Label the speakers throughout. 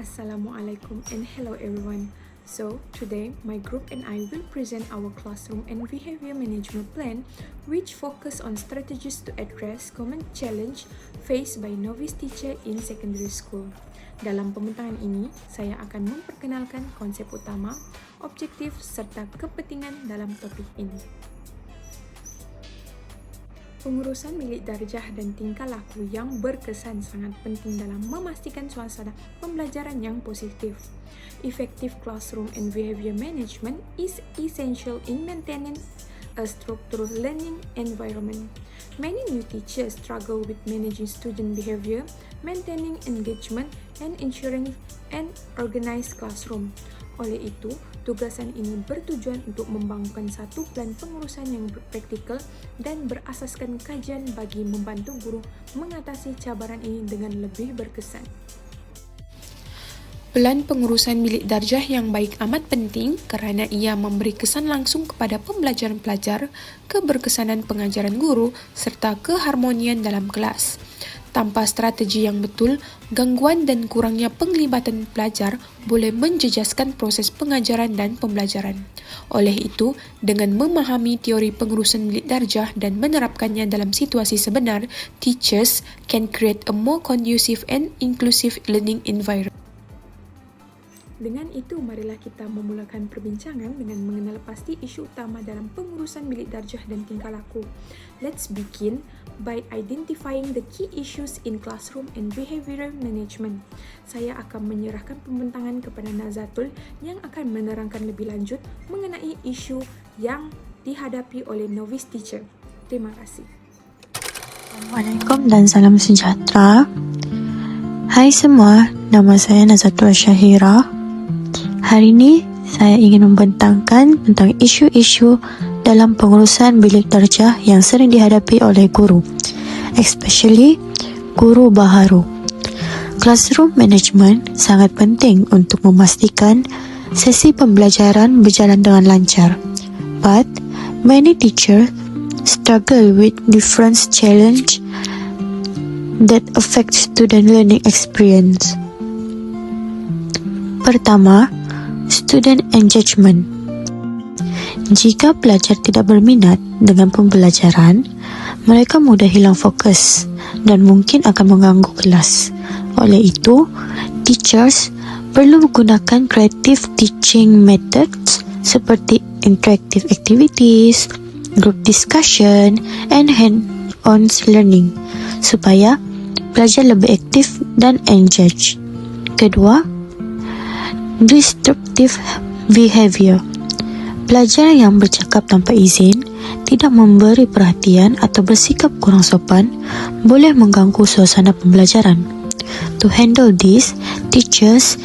Speaker 1: Assalamualaikum and hello everyone. So today my group and I will present our classroom and behavior management plan which focus on strategies to address common challenge faced by novice teacher in secondary school. Dalam pembintangan ini, saya akan memperkenalkan konsep utama, objektif serta kepentingan dalam topik ini. Pengurusan bilik darjah dan tingkah laku yang berkesan sangat penting dalam memastikan suasana pembelajaran yang positif. Effective classroom and behavior management is essential in maintaining a structured learning environment. Many new teachers struggle with managing student behavior, maintaining engagement, and ensuring an organized classroom. Oleh itu, tugasan ini bertujuan untuk membangunkan satu plan pengurusan yang praktikal dan berasaskan kajian bagi membantu guru mengatasi cabaran ini dengan lebih berkesan. Plan pengurusan bilik darjah yang baik amat penting kerana ia memberi kesan langsung kepada pembelajaran pelajar, keberkesanan pengajaran guru serta keharmonian dalam kelas. Tanpa strategi yang betul, gangguan dan kurangnya penglibatan pelajar boleh menjejaskan proses pengajaran dan pembelajaran. Oleh itu, dengan memahami teori pengurusan bilik darjah dan menerapkannya dalam situasi sebenar, teachers can create a more conducive and inclusive learning environment. Dengan itu, marilah kita memulakan perbincangan dengan mengenal pasti isu utama dalam pengurusan bilik darjah dan tingkah laku. Let's begin by identifying the key issues in classroom and behavioral management. Saya akan menyerahkan pembintangan kepada Nazatul yang akan menerangkan lebih lanjut mengenai isu yang dihadapi oleh novice teacher. Terima kasih.
Speaker 2: Assalamualaikum dan salam sejahtera. Hai semua, nama saya Nazatul Syahirah. Hari ini saya ingin membentangkan tentang isu-isu dalam pengurusan bilik darjah yang sering dihadapi oleh guru, especially guru baharu. Classroom management sangat penting untuk memastikan sesi pembelajaran berjalan dengan lancar. But many teachers struggle with different challenges that affect student learning experience. Pertama, student engagement. Jika pelajar tidak berminat dengan pembelajaran, mereka mudah hilang fokus dan mungkin akan mengganggu kelas. Oleh itu, teachers perlu menggunakan creative teaching methods seperti interactive activities, group discussion, and hand-on learning supaya pelajar lebih aktif dan engage. Kedua, disruptive behavior. Pelajar yang bercakap tanpa izin, tidak memberi perhatian atau bersikap kurang sopan boleh mengganggu suasana pembelajaran. To handle this, teachers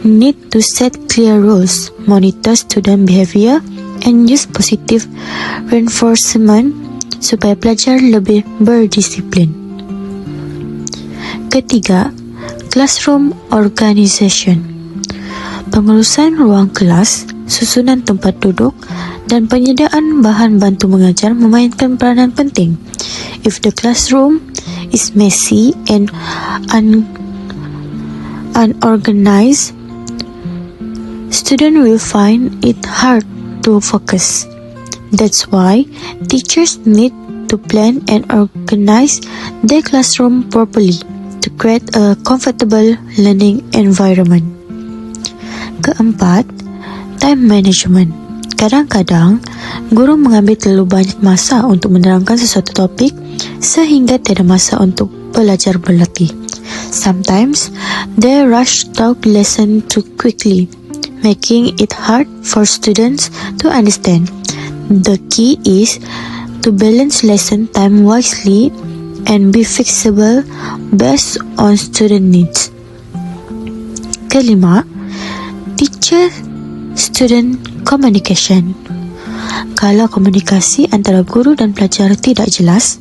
Speaker 2: need to set clear rules, monitor student behavior, and use positive reinforcement supaya pelajar lebih berdisiplin. Ketiga, classroom organization. Pengurusan ruang kelas, susunan tempat duduk dan penyediaan bahan bantu mengajar memainkan peranan penting. If the classroom is messy and unorganized, students will find it hard to focus. That's why teachers need to plan and organize their classroom properly to create a comfortable learning environment. Keempat, time management. Kadang-kadang, guru mengambil terlalu banyak masa untuk menerangkan sesuatu topik sehingga tiada masa untuk pelajar berlatih. Sometimes, they rush through lesson too quickly, making it hard for students to understand. The key is to balance lesson time wisely and be flexible based on student needs. Kelima, teacher-student communication. Kalau komunikasi antara guru dan pelajar tidak jelas,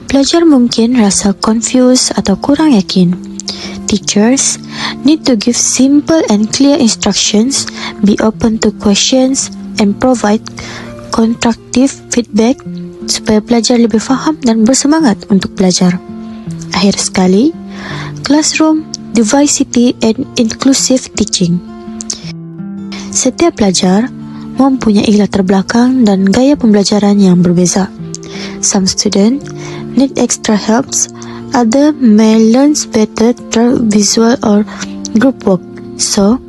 Speaker 2: pelajar mungkin rasa confused atau kurang yakin. Teachers need to give simple and clear instructions, be open to questions, and provide constructive feedback supaya pelajar lebih faham dan bersemangat untuk belajar. Akhir sekali, classroom, diversity, and inclusive teaching. Setiap pelajar mempunyai latar belakang dan gaya pembelajaran yang berbeza. Some students need extra helps, others may learn better through visual or group work. So,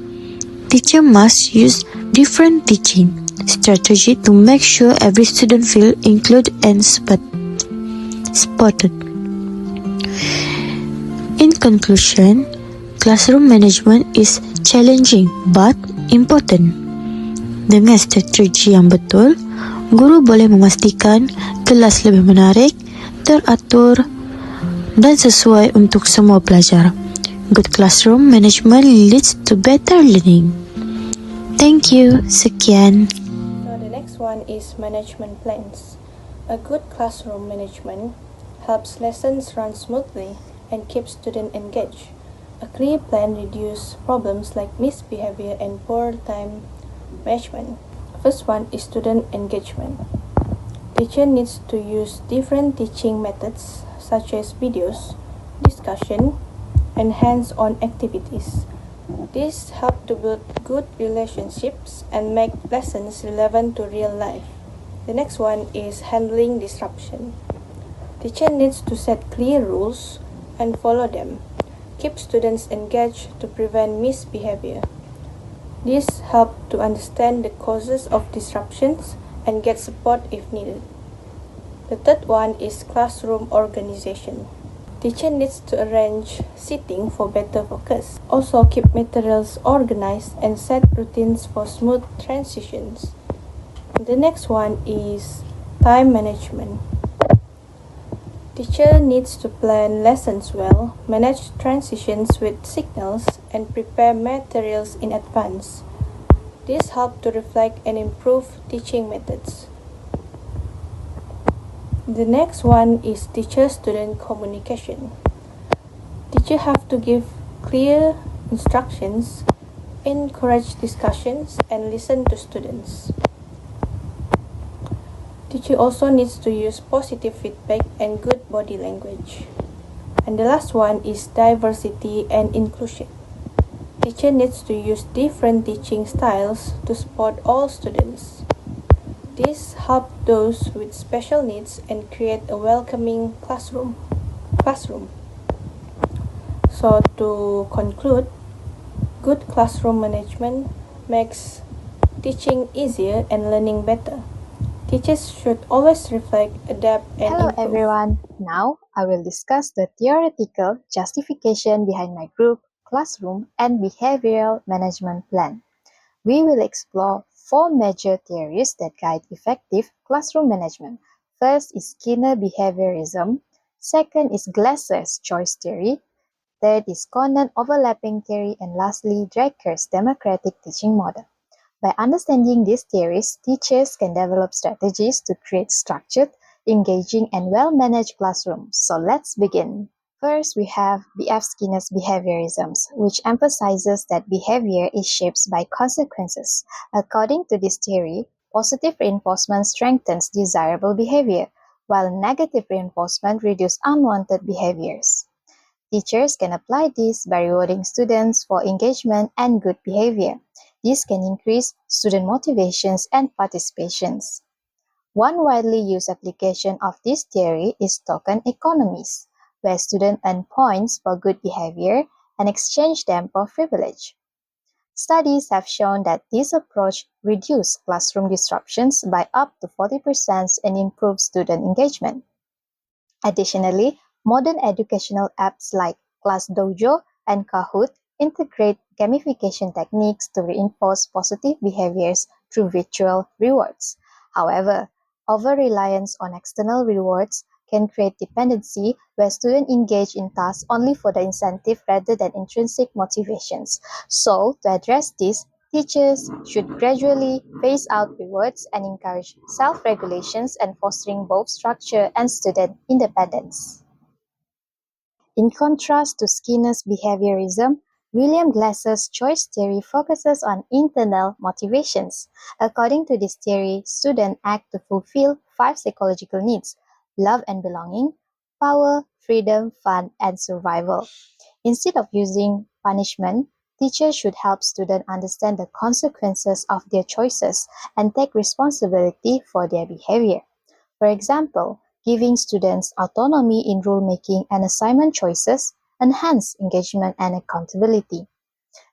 Speaker 2: teacher must use different teaching strategy to make sure every student feel included and spotted. In conclusion, classroom management is challenging but important. Dengan strategi yang betul, guru boleh memastikan kelas lebih menarik, teratur, dan sesuai untuk semua pelajar. Good classroom management leads to better learning. Thank you. Sekian.
Speaker 3: So the next one is management plans. A good classroom management helps lessons run smoothly and keeps students engaged. A clear plan reduces problems like misbehavior and poor time management. First one is student engagement. Teacher needs to use different teaching methods such as videos, discussion, and hands-on activities. This helps to build good relationships and make lessons relevant to real life. The next one is handling disruption. Teacher needs to set clear rules and follow them. Keep students engaged to prevent misbehavior. This helps to understand the causes of disruptions and get support if needed. The third one is classroom organization. Teacher needs to arrange seating for better focus. Also keep materials organized and set routines for smooth transitions. The next one is time management. Teacher needs to plan lessons well, manage transitions with signals, and prepare materials in advance. This helps to reflect and improve teaching methods. The next one is teacher-student communication. Teachers have to give clear instructions, encourage discussions, and listen to students. Teacher also needs to use positive feedback and good body language. And the last one is diversity and inclusion. Teacher needs to use different teaching styles to support all students. This helps those with special needs and create a welcoming classroom. So to conclude, good classroom management makes teaching easier and learning better. Teachers should always reflect, adapt, and
Speaker 4: Hello
Speaker 3: improve.
Speaker 4: everyone. Now I will discuss the theoretical justification behind my group, classroom, and behavioral management plan. We will explore four major theories that guide effective classroom management. First is Skinner behaviorism. Second is Glasser's choice theory. Third is Conan overlapping theory. And lastly, Drucker's democratic teaching model. By understanding these theories, teachers can develop strategies to create structured, engaging, and well-managed classrooms. So let's begin. First, we have B.F. Skinner's behaviorisms, which emphasizes that behavior is shaped by consequences. According to this theory, positive reinforcement strengthens desirable behavior, while negative reinforcement reduces unwanted behaviors. Teachers can apply this by rewarding students for engagement and good behavior. This can increase student motivations and participations. One widely used application of this theory is token economies, where students earn points for good behavior and exchange them for privilege. Studies have shown that this approach reduces classroom disruptions by up to 40% and improves student engagement. Additionally, modern educational apps like ClassDojo and Kahoot integrate gamification techniques to reinforce positive behaviors through virtual rewards. However, over-reliance on external rewards can create dependency where students engage in tasks only for the incentive rather than intrinsic motivations. So, to address this, teachers should gradually phase out rewards and encourage self-regulations and fostering both structure and student independence. In contrast to Skinner's behaviorism, William Glasser's choice theory focuses on internal motivations. According to this theory, students act to fulfill 5 psychological needs: love and belonging, power, freedom, fun, and survival. Instead of using punishment, teachers should help students understand the consequences of their choices and take responsibility for their behavior. For example, giving students autonomy in rule-making and assignment choices enhance engagement and accountability.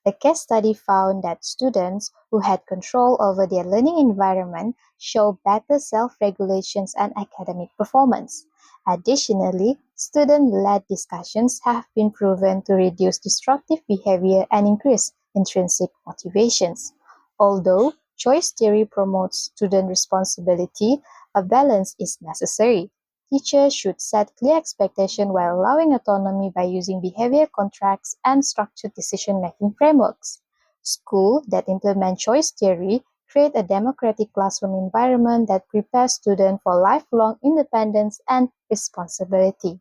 Speaker 4: A case study found that students who had control over their learning environment show better self-regulations and academic performance. Additionally, student-led discussions have been proven to reduce disruptive behavior and increase intrinsic motivations. Although choice theory promotes student responsibility, a balance is necessary. Teachers should set clear expectations while allowing autonomy by using behavior contracts and structured decision-making frameworks. Schools that implement choice theory create a democratic classroom environment that prepares students for lifelong independence and responsibility.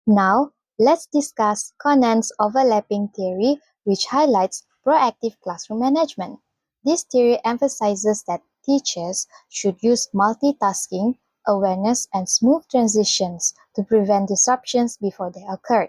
Speaker 4: Now, let's discuss Conant's overlapping theory, which highlights proactive classroom management. This theory emphasizes that teachers should use multitasking, awareness, and smooth transitions to prevent disruptions before they occur.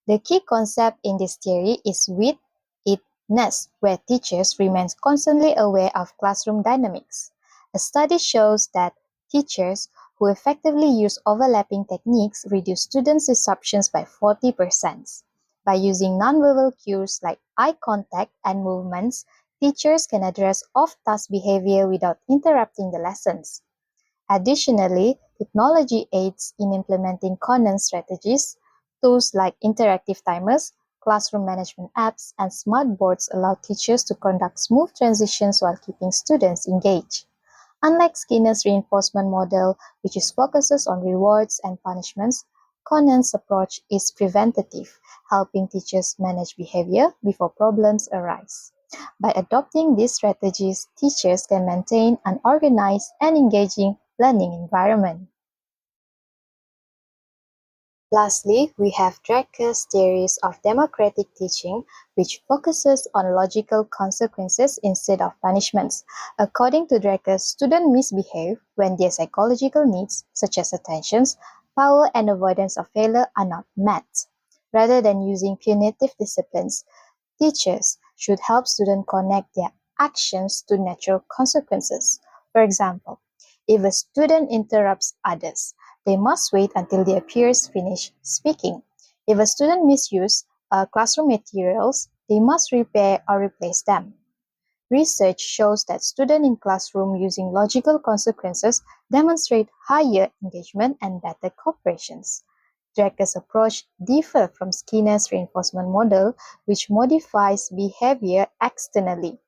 Speaker 4: The key concept in this theory is with-itness, where teachers remain constantly aware of classroom dynamics. A study shows that teachers who effectively use overlapping techniques reduce students' disruptions by 40%. By using nonverbal cues like eye contact and movements, teachers can address off-task behavior without interrupting the lessons. Additionally, technology aids in implementing Conant strategies. Tools like interactive timers, classroom management apps, and smart boards allow teachers to conduct smooth transitions while keeping students engaged. Unlike Skinner's reinforcement model, which focuses on rewards and punishments, Conant's approach is preventative, helping teachers manage behavior before problems arise. By adopting these strategies, teachers can maintain an organized and engaging learning environment. Lastly, we have Drucker's theories of democratic teaching, which focuses on logical consequences instead of punishments. According to Drucker, students misbehave when their psychological needs, such as attention, power, and avoidance of failure, are not met. Rather than using punitive disciplines, teachers should help students connect their actions to natural consequences. For example, if a student interrupts others, they must wait until their peers finish speaking. If a student misuses classroom materials, they must repair or replace them. Research shows that students in classroom using logical consequences demonstrate higher engagement and better cooperation. Drucker's approach differs from Skinner's reinforcement model, which modifies behavior externally.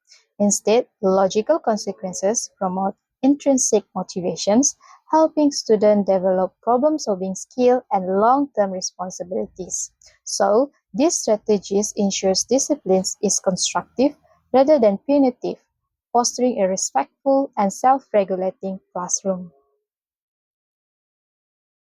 Speaker 4: Instead, logical consequences promote intrinsic motivations, helping students develop problem-solving skills and long-term responsibilities. So, these strategies ensures discipline is constructive rather than punitive, fostering a respectful and self-regulating classroom.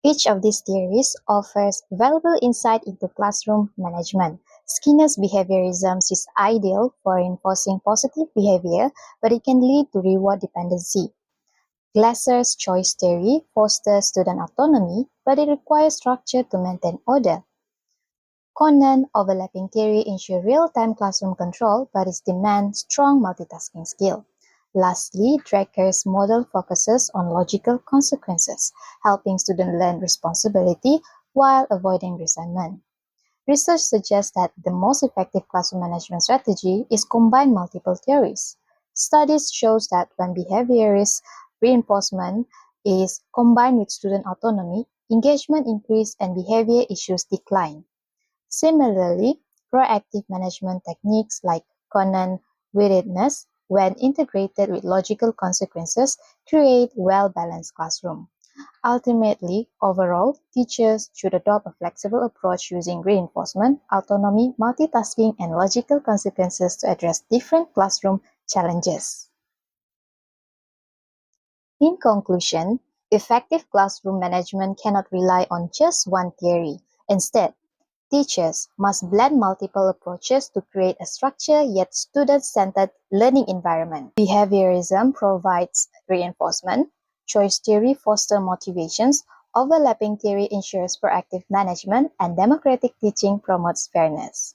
Speaker 4: Each of these theories offers valuable insight into classroom management. Skinner's behaviorism is ideal for reinforcing positive behavior, but it can lead to reward dependency. Glasser's choice theory fosters student autonomy, but it requires structure to maintain order. Conant overlapping theory ensures real-time classroom control, but it demands strong multitasking skill. Lastly, Drucker's model focuses on logical consequences, helping students learn responsibility while avoiding resentment. Research suggests that the most effective classroom management strategy is combine multiple theories. Studies show that when behaviorist reinforcement is combined with student autonomy, engagement increases and behavior issues decline. Similarly, proactive management techniques like Conant-Weird-ness, when integrated with logical consequences, create well-balanced classroom. Ultimately, overall, teachers should adopt a flexible approach using reinforcement, autonomy, multitasking, and logical consequences to address different classroom challenges. In conclusion, Effective classroom management cannot rely on just one theory. Instead, teachers must blend multiple approaches to create a structured yet student-centered learning environment. Behaviorism provides reinforcement, choice theory fosters motivations, overlapping theory ensures proactive management, and democratic teaching promotes fairness.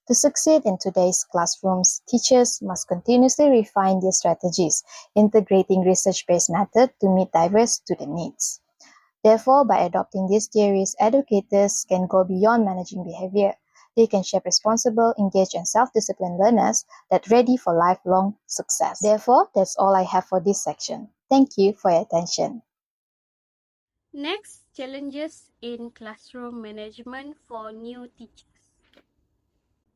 Speaker 4: To succeed in today's classrooms, teachers must continuously refine their strategies, integrating research-based methods to meet diverse student needs. Therefore, by adopting these theories, educators can go beyond managing behavior. They can shape responsible, engaged, and self-disciplined learners that are ready for lifelong success. Therefore, that's all I have for this section. Thank you for your attention.
Speaker 5: Next, challenges in classroom management for new teachers.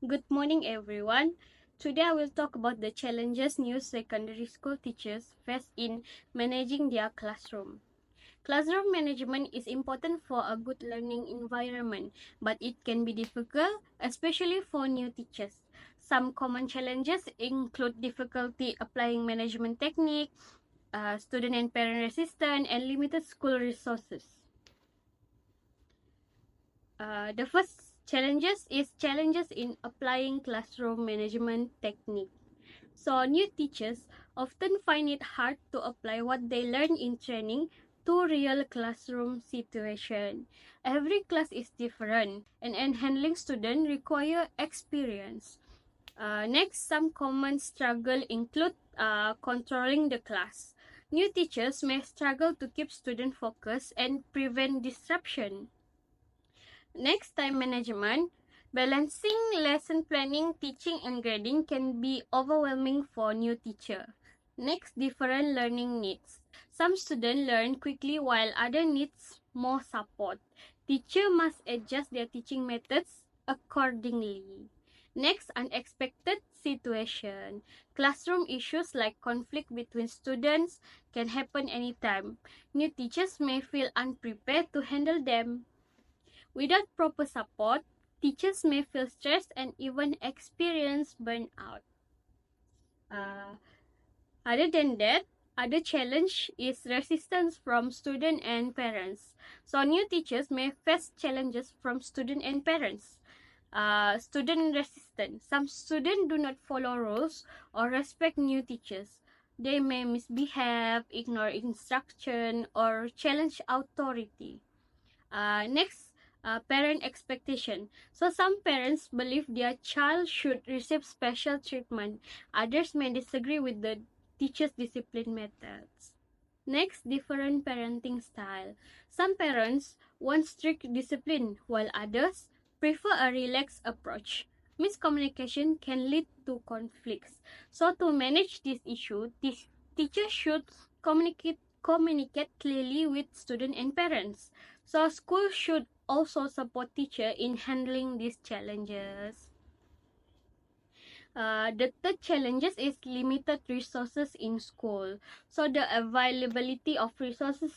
Speaker 5: Good morning, everyone. Today I will talk about the challenges new secondary school teachers face in managing their classroom. Classroom management is important for a good learning environment, but it can be difficult, especially for new teachers. Some common challenges include difficulty applying management technique, student and parent resistance, and limited school resources. The first challenges in applying classroom management technique. So new teachers often find it hard to apply what they learn in training to real classroom situation. Every class is different, and handling students require experience. Next, some common struggle include controlling the class. New teachers may struggle to keep student focus and prevent disruption. Next, time management. Balancing lesson planning, teaching, and grading can be overwhelming for new teacher. Next, different learning needs. Some students learn quickly while others needs more support. Teacher must adjust their teaching methods accordingly. Next, unexpected situation. Classroom issues like conflict between students can happen anytime. New teachers may feel unprepared to handle them. Without proper support, teachers may feel stressed and even experience burnout. Uh, Other than that, other challenge is resistance from student and parents. So new teachers may face challenges from student and parents. Student resistance. Some students do not follow rules or respect new teachers. They may misbehave, ignore instruction, or challenge authority. Next, parent expectation. So some parents believe their child should receive special treatment. Others may disagree with the teacher's discipline methods. Next, different parenting style. Some parents want strict discipline, while others prefer a relaxed approach. Miscommunication can lead to conflicts. So to manage this issue, teachers should communicate clearly with students and parents. So school should also support teacher in handling these challenges. The third challenges is limited resources in school. So the availability of resources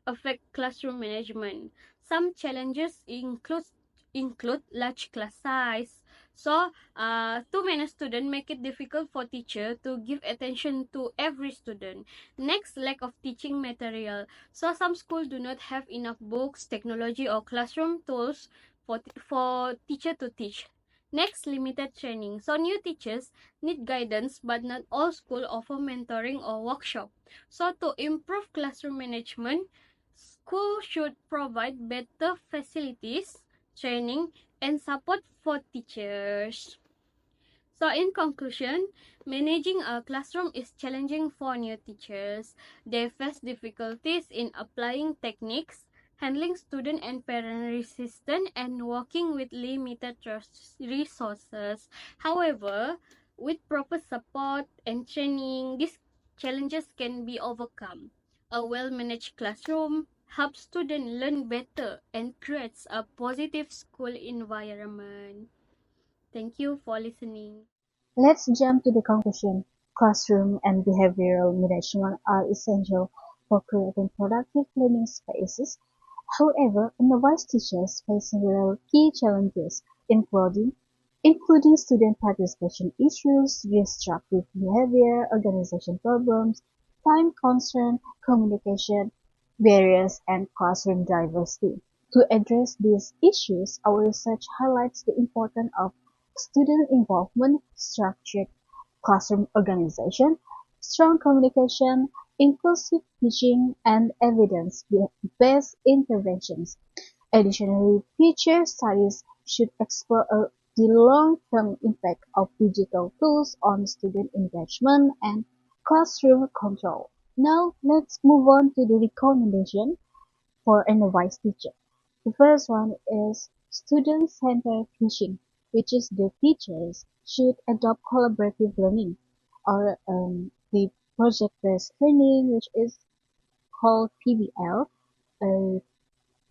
Speaker 5: affect classroom management. Some challenges include large class size. So too many students make it difficult for teacher to give attention to every student. Next, lack of teaching material. So some schools do not have enough books, technology, or classroom tools for teacher to teach. Next, limited training. So new teachers need guidance, but not all schools offer mentoring or workshop. So to improve classroom management, school should provide better facilities, training, and support for teachers. So in conclusion, managing a classroom is challenging for new teachers. They face difficulties in applying techniques, handling student and parent resistance, and working with limited resources. However, with proper support and training, these challenges can be overcome. A well-managed classroom helps students learn better and creates a positive school environment. Thank you for listening.
Speaker 2: Let's jump to the conclusion. Classroom and behavioral management are essential for creating productive learning spaces. However, novice teachers face several key challenges, including student participation issues, destructive behavior, organization problems, time constraint, communication,
Speaker 6: barriers, and classroom diversity. To address these issues, our research highlights the importance of student involvement, structured classroom organization, strong communication, inclusive teaching, and evidence-based interventions. Additionally, future studies should explore the long-term impact of digital tools on student engagement and classroom control. Now, let's move on to the recommendation for a novice teacher. The first one is student-centered teaching, which is the teachers should adopt collaborative learning or the project-based learning, which is called PBL, uh,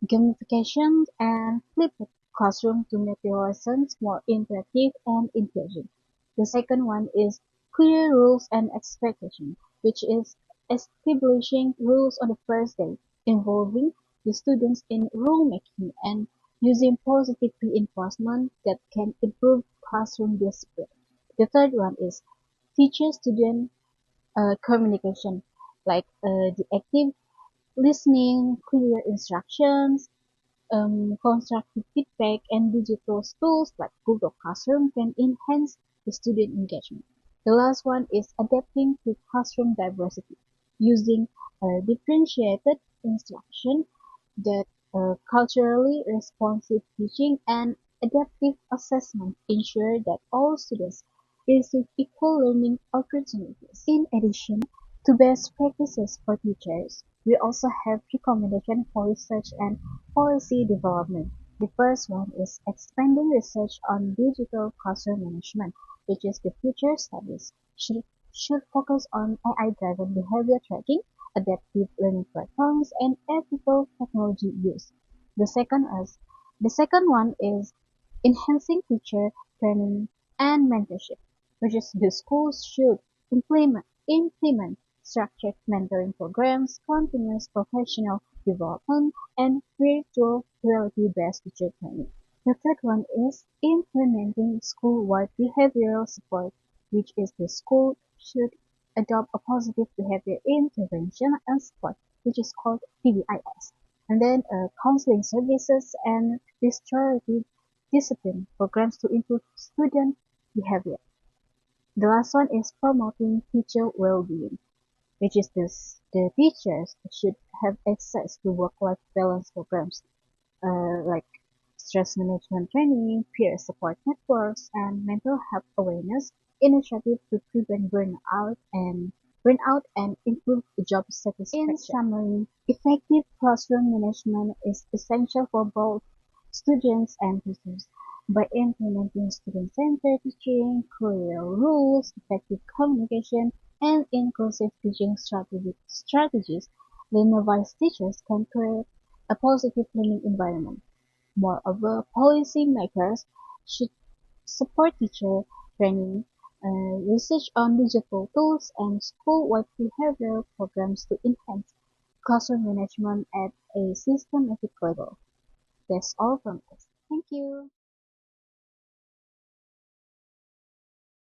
Speaker 6: gamification, and flipped classroom to make the lessons more interactive and engaging. The second one is clear rules and expectations, which is establishing rules on the first day, involving the students in rule making and using positive reinforcement that can improve classroom discipline. The third one is teacher-student communication, like the active listening, clear instructions, constructive feedback, and digital tools like Google Classroom can enhance the student engagement. The last one is adapting to classroom diversity, using differentiated instruction that culturally responsive teaching and adaptive assessment ensure that all students receive equal learning opportunities. In addition to best practices for teachers, we also have recommendations for research and policy development. The first one is expanding research on digital classroom management, which is the future studies should focus on AI-driven behavior tracking, adaptive learning platforms, and ethical technology use. The second is the second one is enhancing teacher training and mentorship, which is the schools should implement structured mentoring programs, continuous professional development, and virtual reality-based teacher training. The third one is implementing school-wide behavioral support, which is the school should adopt a positive behavior intervention and support, which is called PBIS. And then counseling services and restorative discipline programs to improve student behavior. The last one is promoting teacher well-being, which is the teachers should have access to work-life balance programs like stress management training, peer support networks, and mental health awareness initiatives to prevent burnout and improve job satisfaction. In summary, effective classroom management is essential for both students and teachers. By implementing student-centered teaching, clear rules, effective communication, and inclusive teaching strategies, the novice teachers can create a positive learning environment. Moreover, policymakers should support teacher training, research on digital tools, and school-wide behavioral programs to enhance classroom management at a systematic level. That's all from us. Thank you.